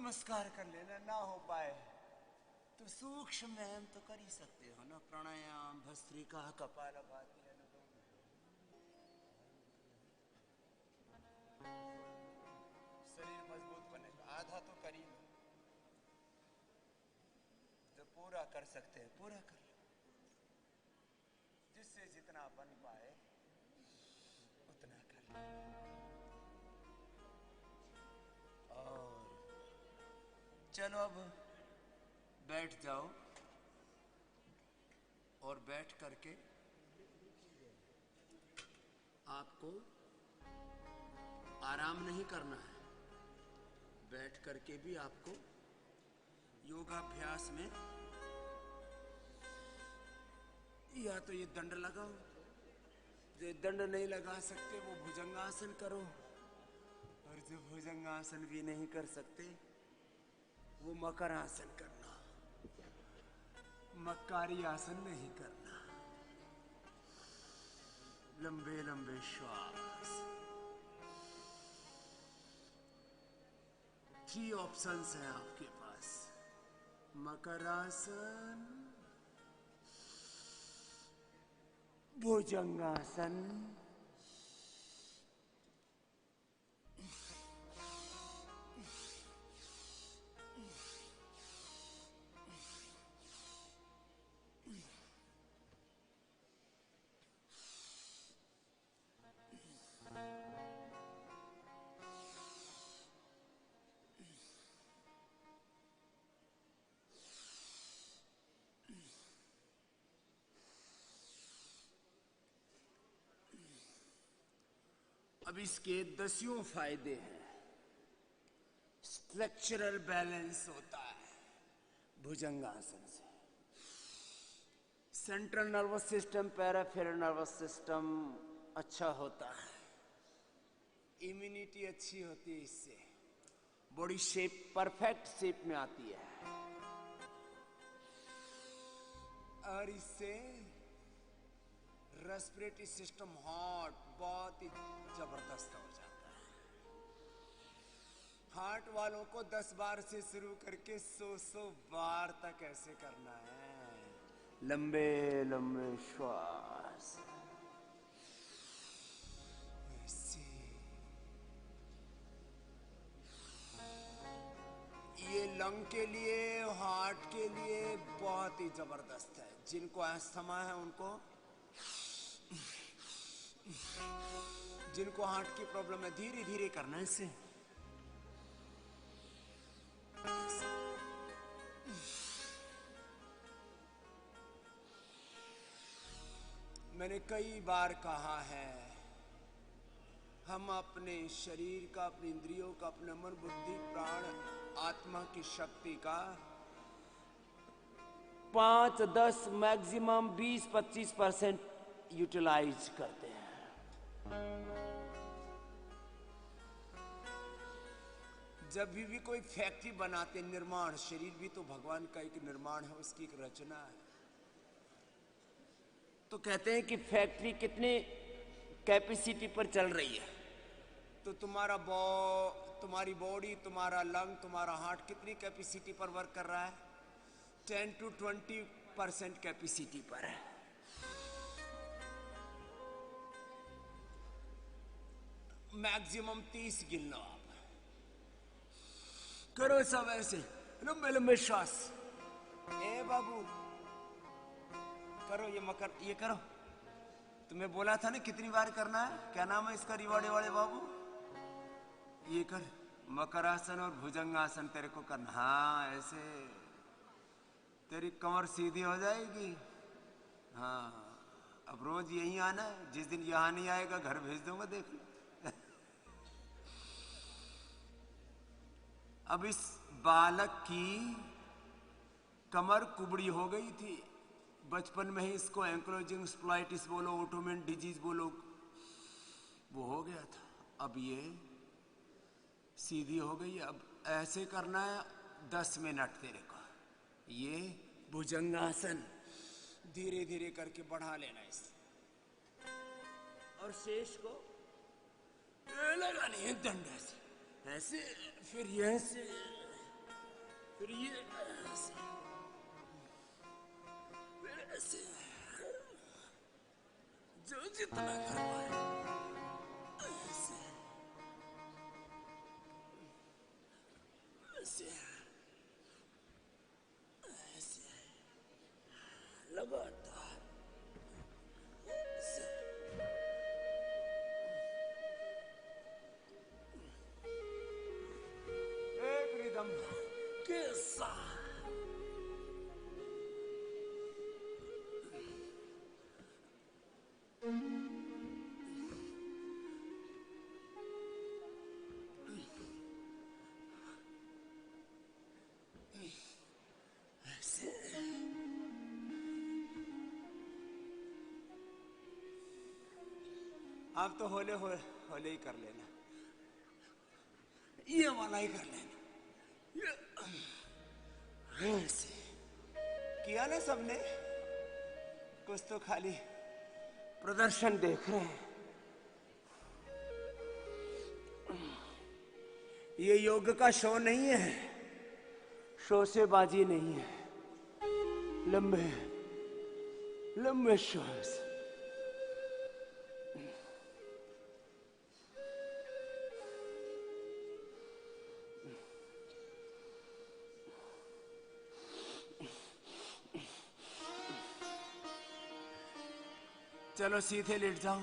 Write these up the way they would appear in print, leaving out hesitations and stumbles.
नमस्कार कर लेना, ना हो पाए तो सूक्ष्म व्यायाम तो कर ही सकते हो ना, प्राणायाम, भस्त्रिका, कपालभाति, अनुलोम। शरीर मजबूत बनेगा। आधा तो कर ही लो, जो पूरा कर सकते हैं पूरा कर लो, जिससे जितना बन पाए उतना कर लो। और चलो अब बैठ जाओ, और बैठ करके आपको आराम नहीं करना है, बैठ करके भी आपको योगाभ्यास में या तो ये दंड लगाओ, जो दंड नहीं लगा सकते वो भुजंगासन करो, और जो भुजंगासन भी नहीं कर सकते वो मकरासन करना, मक्कारी आसन नहीं करना। लंबे लंबे श्वास। 3 ऑप्शंस हैं आपके पास, मकरासन, भुजंगासन, अब इसके 10 फायदे हैं। स्ट्रक्चरल बैलेंस होता है भुजंगासन से, central nervous system, peripheral nervous system अच्छा होता है, इम्यूनिटी अच्छी होती है इससे, बॉडी शेप परफेक्ट शेप में आती है, और इससे रेस्पिरेटरी सिस्टम हार्ट बहुत ही जबरदस्त हो जाता है। हार्ट वालों को 10 बार से शुरू करके 100 बार तक ऐसे करना है, लंबे लंबे श्वास ऐसे। ये लंग के लिए, हार्ट के लिए बहुत ही जबरदस्त है। जिनको अस्थमा है उनको, जिनको हार्ट की प्रॉब्लम है, धीरे धीरे करना है इसे। मैंने कई बार कहा है, हम अपने शरीर का, अपनी इंद्रियों का, अपने मन, बुद्धि, प्राण, आत्मा की शक्ति का 5, 10, मैक्सिमम 20-25% यूटिलाइज करते हैं। जब भी कोई फैक्ट्री बनाते, निर्माण, शरीर भी तो भगवान का एक निर्माण है, उसकी एक रचना है, तो कहते हैं कि फैक्ट्री कितनी कैपेसिटी पर चल रही है, तो तुम्हारी बॉडी, तुम्हारा लंग, तुम्हारा हार्ट कितनी कैपेसिटी पर वर्क कर रहा है? 10 to 20% कैपेसिटी पर है। मैक्सिमम 30 गिन लो आप, करो सब ऐसे लंबे लंबे श्वास। ए बाबू करो, ये करो, तुम्हें बोला था ना कितनी बार करना है, क्या नाम है इसका, रिवाड़े वाले बाबू, ये कर, मकरासन और भुजंगासन तेरे को करना। हाँ ऐसे तेरी कमर सीधी हो जाएगी। हाँ अब रोज यहीं आना है, जिस दिन यहाँ नहीं आएगा घर भेज दूंगा, देख लो। अब इस बालक की कमर कुबड़ी हो गई थी, बचपन में ही इसको एंक्लोजिंग स्प्लाइटिस बोलो, ऑटोमेन डिजीज बोलो, वो हो गया था, अब ये सीधी हो गई। अब ऐसे करना है 10 मिनट तेरे को, ये भुजंगासन धीरे धीरे करके बढ़ा लेना इसे, और शेष को लगानी है दंड ऐसे, फिर ऐसे, फिर ये ऐसे, फिर ऐसे, जो जितना कर पाए ऐसे, ऐसे, ऐसे लगातार ऐसे। एक रिदम के साथ ऐसे। आप तो होले होले ही कर लेना, ये वाला ही कर लेना, ये ऐसे किया ना सबने। कुछ तो खाली प्रदर्शन देख रहे हैं। ये योग का शो नहीं है, शोशेबाजी नहीं है। लंबे लंबे श्वास, चलो सीधे लेट जाओ।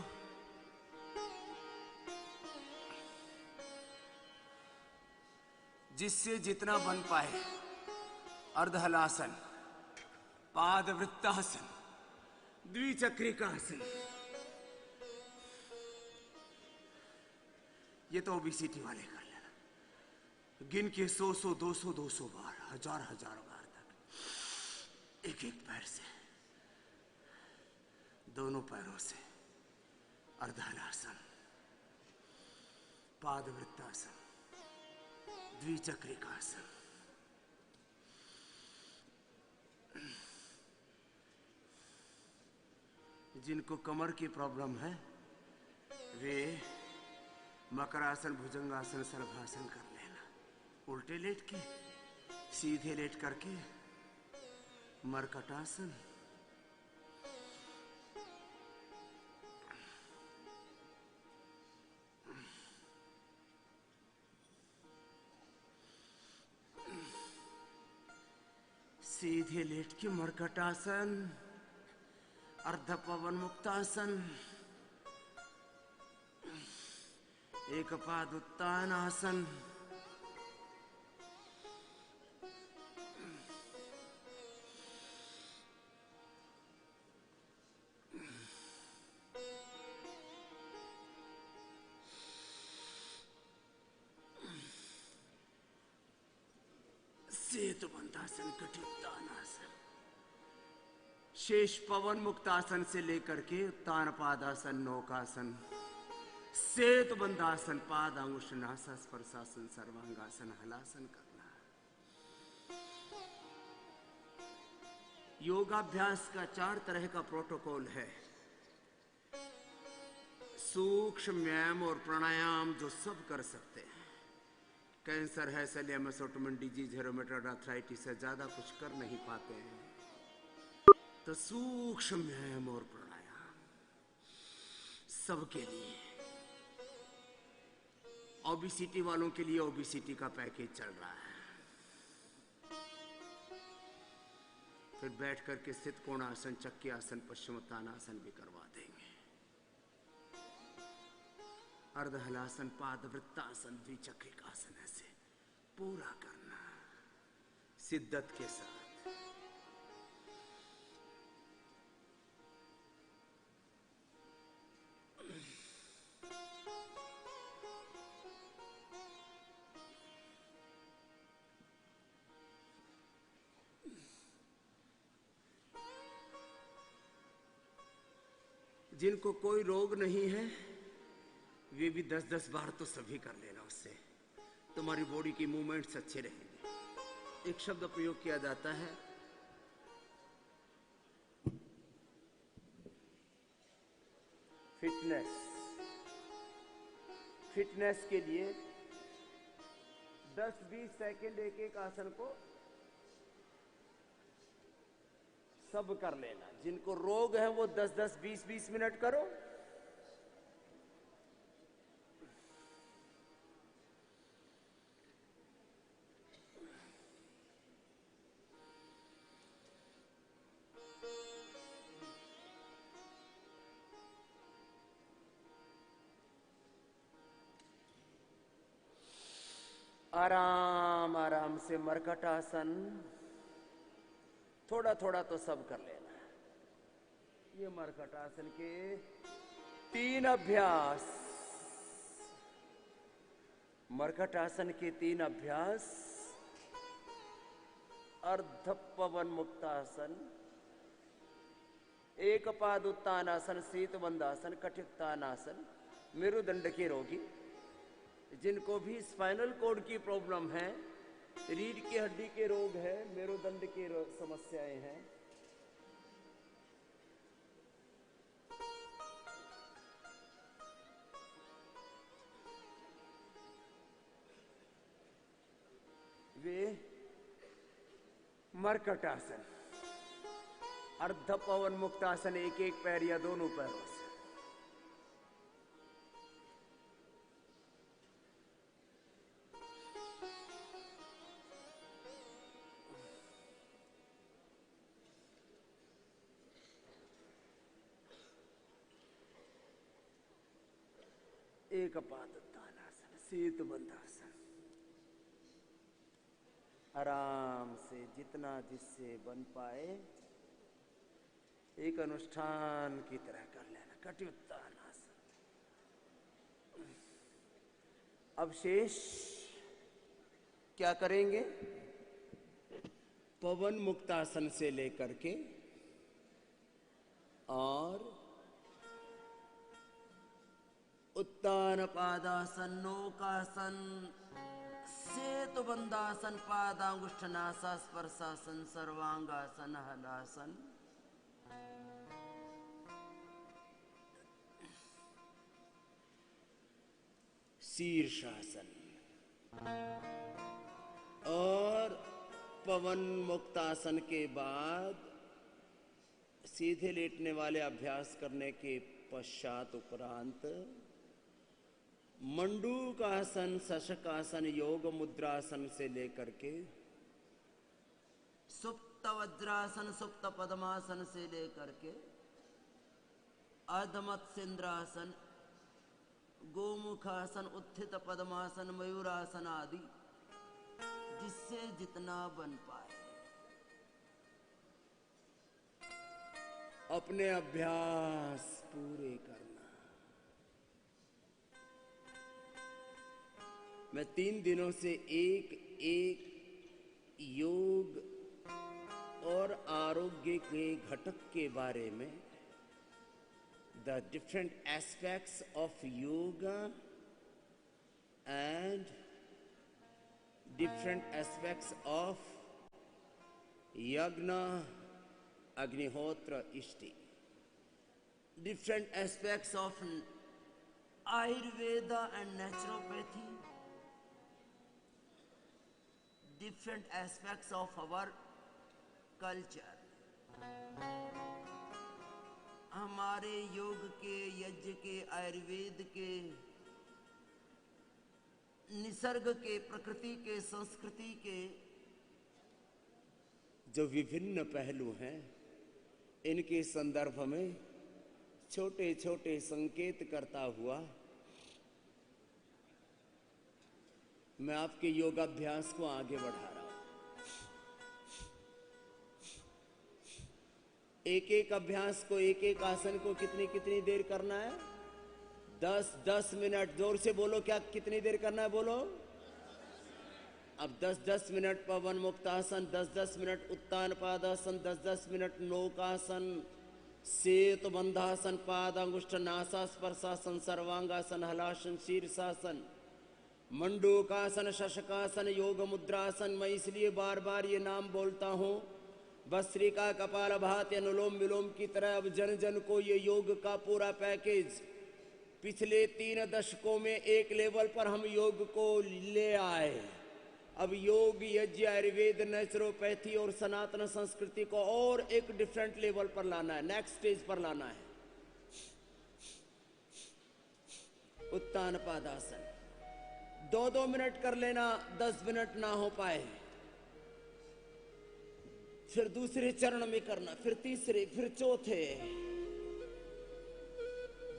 जिससे जितना बन पाए, अर्धहलासन, पादवृत्तासन, द्विचक्रिकासन। ये तो ओबेसिटी वाले कर लेना, गिन के 100 200 बार, हजार बार तक, एक एक पैर से, दोनों पैरों से। अर्धहलासन, पादवृत्तासन, द्विचक्रिकासन। जिनको कमर की प्रॉब्लम है वे मकरासन, भुजंगासन, सर्वासन कर लेना। उल्टे लेट के, सीधे लेट करके मरकटासन, सीधे लेट के मरकटासन, अर्ध पवन मुक्तासन, एक पाद उत्तान आसन, सेतु बंधासन, कटित्तान आसन, शेष पवन मुक्तासन से लेकर के उत्तान पादासन, नौकासन, सेतु बंधासन, पाद अंगुश नासा स्पर्शासन, सर्वांगासन, हलासन करना। योगाभ्यास का 4 तरह का प्रोटोकॉल है। सूक्ष्म व्यायाम और प्राणायाम जो सब कर सकते हैं। कैंसर है, सेलियमस, ऑटोइम्यून डिजीज, हेरोमेटॉइड आर्थराइटिस है, ज्यादा कुछ कर नहीं पाते हैं, तो सूक्ष्म व्यायाम और प्राणायाम सबके लिए। ओबेसिटी वालों के लिए ओबेसिटी का पैकेज चल रहा है। फिर बैठ करके स्थित कोणासन, चक्की आसन, पश्चिमोत्तानासन भी करवा देंगे। अर्धहलासन, पादवृत्तासन, द्विचक्रिकासन ऐसे पूरा करना शिद्दत के साथ। जिनको कोई रोग नहीं है वे भी 10-10 बार तो सभी कर लेना, उससे तुम्हारी बॉडी की मूवमेंट्स अच्छे रहेंगे। एक शब्द प्रयोग किया जाता है, फिटनेस। फिटनेस के लिए 10-20 सेकंड एक एक आसन को सब कर लेना। जिनको रोग है वो 10-10, 20-20 मिनट करो। आराम आराम से मरकट आसन थोड़ा थोड़ा तो सब कर लेना। ये मरकट आसन के 3 अभ्यास, मरकट आसन के 3 अभ्यास, अर्ध पवन मुक्तासन, एक पाद उत्तानासन, शीत बंदासन, कटित्तानासन। मेरुदंड के रोगी जिनको भी स्पाइनल कोड की प्रॉब्लम है, रीढ़ की हड्डी के रोग है, मेरुदंड की समस्याएं हैं, वे मरकट आसन, अर्ध पवन मुक्तासन, एक एक पैर या दोनों पैरों से। एक पाद उत्तानासन, शीत बंदासन। आराम से जितना जिससे बन पाए एक अनुष्ठान की तरह कर लेना। कटि उत्तानासन। अब शेष क्या करेंगे? पवन मुक्तासन से लेकर के और उत्तान पादासन, नौकासन, सेतु बंदासन, पादांगुष्ठनासा, स्पर्शासन, सर्वांगासन, हलासन, शीर्षासन और पवन मुक्तासन के बाद सीधे लेटने वाले अभ्यास करने के पश्चात उपरांत मंडूकासन, शशकासन, योग मुद्रासन से लेकर के सुप्त वज्रासन, सुप्त पद्मासन से लेकर के अर्धमत्स्येंद्रासन, गोमुखासन, उत्थित पद्मासन, मयूरासन आदि जिससे जितना बन पाए अपने अभ्यास पूरे करना। मैं 3 दिनों से एक एक योग और आरोग्य के घटक के बारे में, the different aspects of yoga and different aspects of yajna, agnihotra, ishti, different aspects of Ayurveda and naturopathy, different aspects of our culture, हमारे योग के, यज्ञ के, आयुर्वेद के, निसर्ग के, प्रकृति के, संस्कृति के जो विभिन्न पहलू हैं, इनके संदर्भ में छोटे छोटे संकेत करता हुआ मैं आपके योगाभ्यास को आगे बढ़ा रहा हूं। एक एक अभ्यास को, एक एक आसन को कितनी कितनी देर करना है? 10-10 मिनट। जोर से बोलो, क्या कितनी देर करना है? बोलो। अब 10-10 मिनट पवन मुक्तासन, 10-10 मिनट उत्तान पादासन, 10-10 मिनट नौकासन, सेतु बंधासन, पादांगुष्ठ नासा स्पर्शासन, सर्वांगासन, हलासन, शीर्षासन, मंडूकासन, शशकासन, योग मुद्रासन। मैं इसलिए बार बार ये नाम बोलता हूँ, भस्त्रिका, कपालभाति, अनुलोम विलोम की तरह अब जन जन को ये योग का पूरा पैकेज पिछले 3 दशकों में एक लेवल पर हम योग को ले आए। अब योग, यज्ञ, आयुर्वेद, नेचुरोपैथी और सनातन संस्कृति को और एक डिफरेंट लेवल पर लाना है, नेक्स्ट स्टेज पर लाना है। उत्तान पादासन 2-2 मिनट कर लेना, 10 मिनट ना हो पाए फिर दूसरे चरण में करना, फिर तीसरे, फिर चौथे,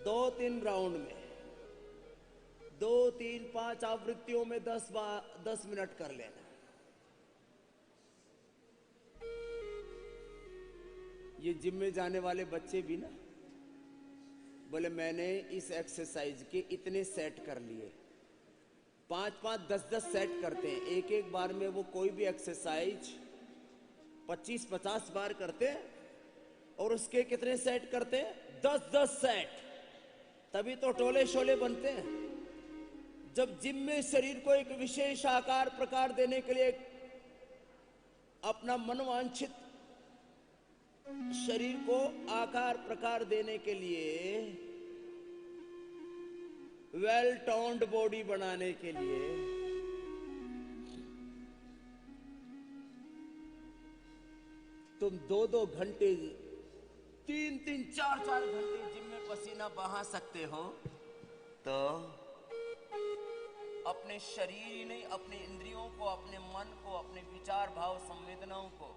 2-3 राउंड में 2-3-5 आवृत्तियों में 10 मिनट कर लेना। ये जिम में जाने वाले बच्चे भी ना बोले मैंने इस एक्सरसाइज के इतने सेट कर लिए, 5-5, 10-10 सेट करते हैं एक एक बार में। वो कोई भी एक्सरसाइज 25-50 बार करते हैं और उसके कितने सेट करते हैं? 10-10 सेट। तभी तो टोले शोले बनते हैं। जब जिम में शरीर को एक विशेष आकार प्रकार देने के लिए अपना मनवांछित शरीर को आकार प्रकार देने के लिए, वेल टोन्ड बॉडी बनाने के लिए तुम 2-2 घंटे, 3-3, 4-4 घंटे जिम में पसीना बहा सकते हो, तो अपने शरीर ही नहीं, अपने इंद्रियों को, अपने मन को, अपने विचार भाव संवेदनाओं को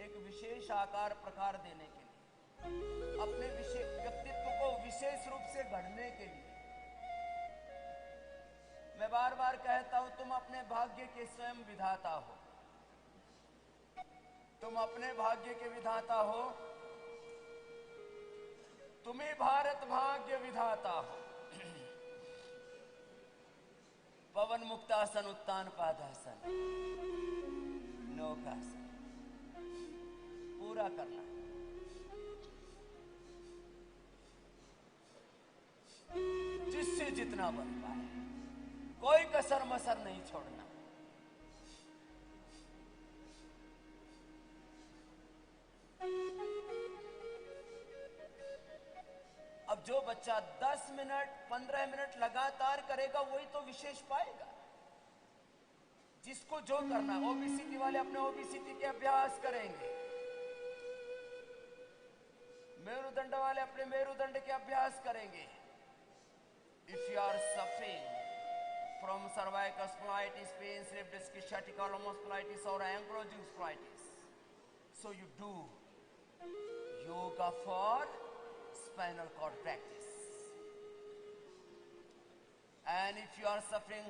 एक विशेष आकार प्रकार देने के लिए, अपने व्यक्तित्व को विशेष रूप से गढ़ने के लिए। मैं बार बार कहता हूं, तुम अपने भाग्य के स्वयं विधाता हो। तुम अपने भाग्य के विधाता हो। तुम्हें भारत भाग्य विधाता हो। पवन मुक्तासन, उत्तान पादासन, नौकासन पूरा करना है। जिससे जितना बन पाए, कोई कसर मसर नहीं छोड़ना। अब जो बच्चा 10 मिनट 15 मिनट लगातार करेगा वही तो विशेष पाएगा। जिसको जो करना, ओबीसीटी वाले अपने ओबीसीटी के अभ्यास करेंगे, मेरुदंड वाले अपने मेरुदंड के अभ्यास करेंगे। If you are suffering from cervical spondylitis, pain, slip disc, sciatica, spondylitis or ankylosing spondylitis, so you do yoga for spinal cord practice. And if you are suffering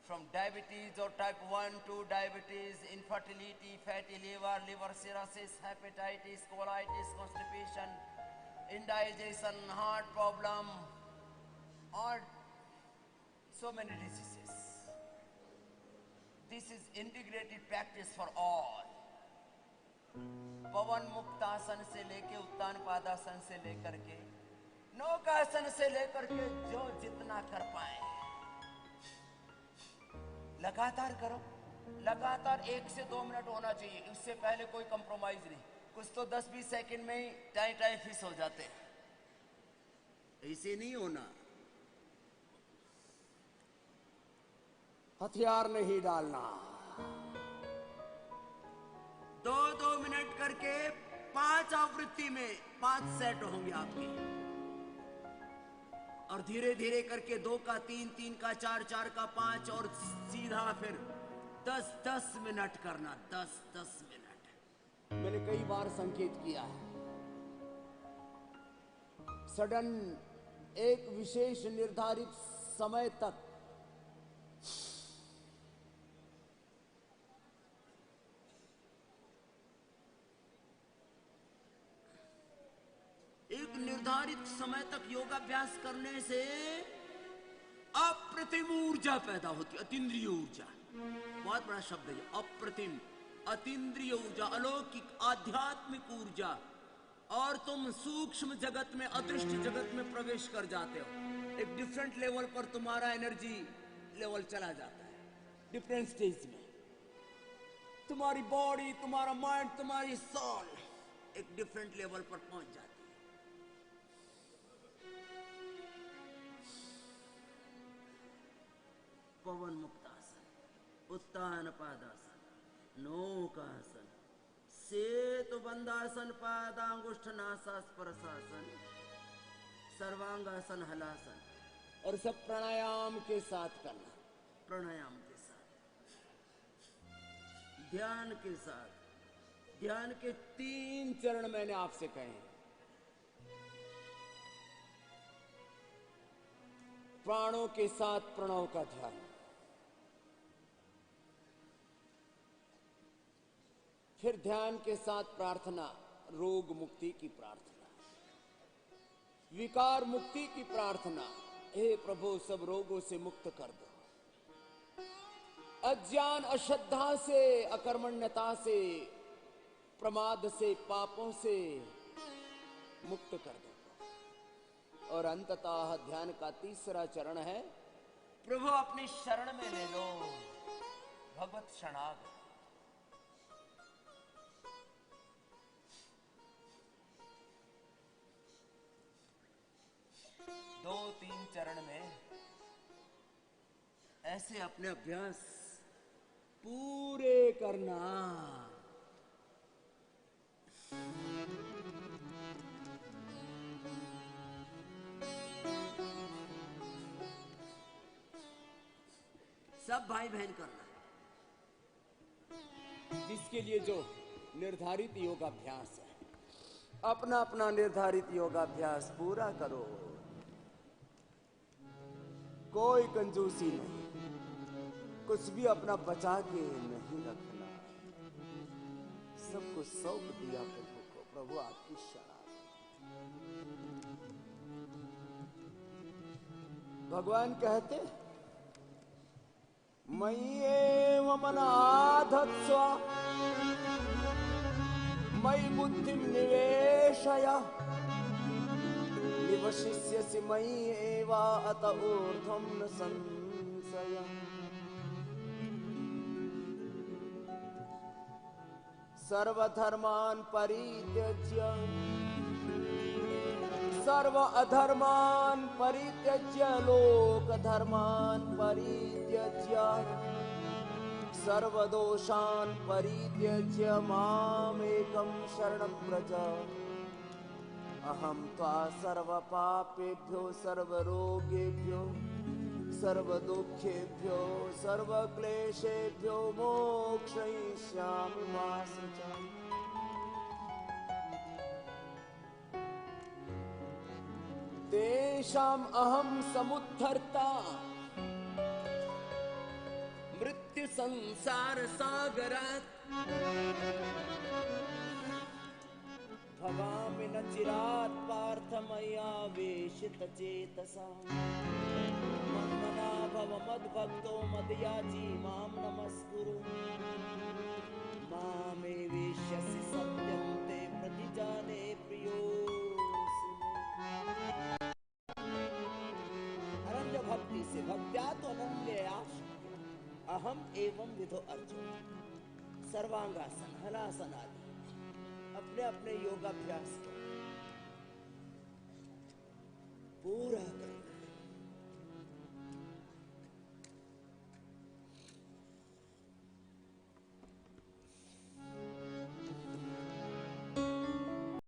from diabetes or type 1, 2 diabetes, infertility, fatty liver, liver cirrhosis, hepatitis, colitis, constipation, indigestion, heart problem, or so many diseases. This is integrated practice for all. पवन मुक्तासन से लेके उत्तान पादासन से लेकर के नौकासन से लेकर के जो जितना कर पाए लगातार करो। लगातार 1 से 2 मिनट होना चाहिए, इससे पहले कोई कंप्रोमाइज नहीं। कुछ तो 10-20 सेकंड में ही टाई फिस हो जाते हैं, ऐसे नहीं होना। हथियार नहीं डालना। 2-2 मिनट करके 5 आवृत्ति में 5 सेट होंगे आपके, और धीरे धीरे करके 2 का 3, 3 का 4, 4 का 5 और सीधा फिर 10-10 मिनट करना। 10-10 मिनट मैंने कई बार संकेत किया है। सडन एक विशेष निर्धारित समय तक एक निर्धारित समय तक योगाभ्यास करने से अप्रतिम ऊर्जा पैदा होती है। अतीन्द्रिय ऊर्जा, बहुत बड़ा शब्द है अप्रतिम, अतीन्द्रिय ऊर्जा, अलौकिक आध्यात्मिक ऊर्जा, और तुम सूक्ष्म जगत में, अदृश्य जगत में प्रवेश कर जाते हो। एक डिफरेंट लेवल पर तुम्हारा एनर्जी लेवल चला जाता है। डिफरेंट स्टेज में तुम्हारी बॉडी, तुम्हारा माइंड, तुम्हारी सोल एक डिफरेंट लेवल पर पहुंच जाती है। पवन मुक्तासन, उत्तान पादासन, नौकासन, सेतु बंधासन, पादांगुष्ठ नासास्पर्शासन, सर्वांगासन, हलासन, और सब प्राणायाम के साथ करना। प्राणायाम के साथ, ध्यान के साथ। ध्यान के 3 चरण मैंने आपसे कहे हैं। प्राणों के साथ प्रणव का ध्यान, फिर ध्यान के साथ प्रार्थना, रोग मुक्ति की प्रार्थना, विकार मुक्ति की प्रार्थना। हे प्रभु, सब रोगों से मुक्त कर दो, अज्ञान अश्रद्धा से, अकर्मण्यता से, प्रमाद से, पापों से मुक्त कर दो। और अंततः ध्यान का तीसरा चरण है, प्रभु अपनी शरण में ले लो, भगवत शरणागत। दो 3 चरण में ऐसे अपने अभ्यास पूरे करना। सब भाई बहन करना, जिसके लिए जो निर्धारित योगाभ्यास है, अपना अपना निर्धारित योगाभ्यास पूरा करो। कोई कंजूसी नहीं, कुछ भी अपना बचा के नहीं रखना, सब कुछ सौंप दिया प्रभु को। प्रभु आपकी शरण। भगवान कहते, मयि एव मनाधत्स्व मयि बुद्धिं निवेशय निवशिष्यसि मयि एव अत ऊर्ध्वं न संशयः। सर्वधर्मान् परित्यज्य सर्व अधर्मान् परित्यज्य लोकधर्मान् परित्यज्य सर्वदोषान् परित्यज्य मामेकं शरणं व्रज। अहं त्वा सर्वपापेभ्यो सर्वरोगेभ्यो सर्वदुःखेभ्यो सर्वक्लेशेभ्यो मोक्षयिष्यामि मा शुचः। तेषाम् अहं समुद्धर्ता मृत्यु संसार सागरात् भवामि न चिरात् पार्थ मया वेशितचेतसा। मन्मना भव मद्भक्तो मद्याजी मां नमस्कुरु। मामे वेश्यसि सत्यं ते प्रतिजाने प्रियोऽसि। अनन्य भक्ति से भक्त्यात् अनन्यया अहम एवं विधो अर्जुन। सर्वांगासन, हलासन आदि अपने अपने योगाभ्यास को पूरा कर।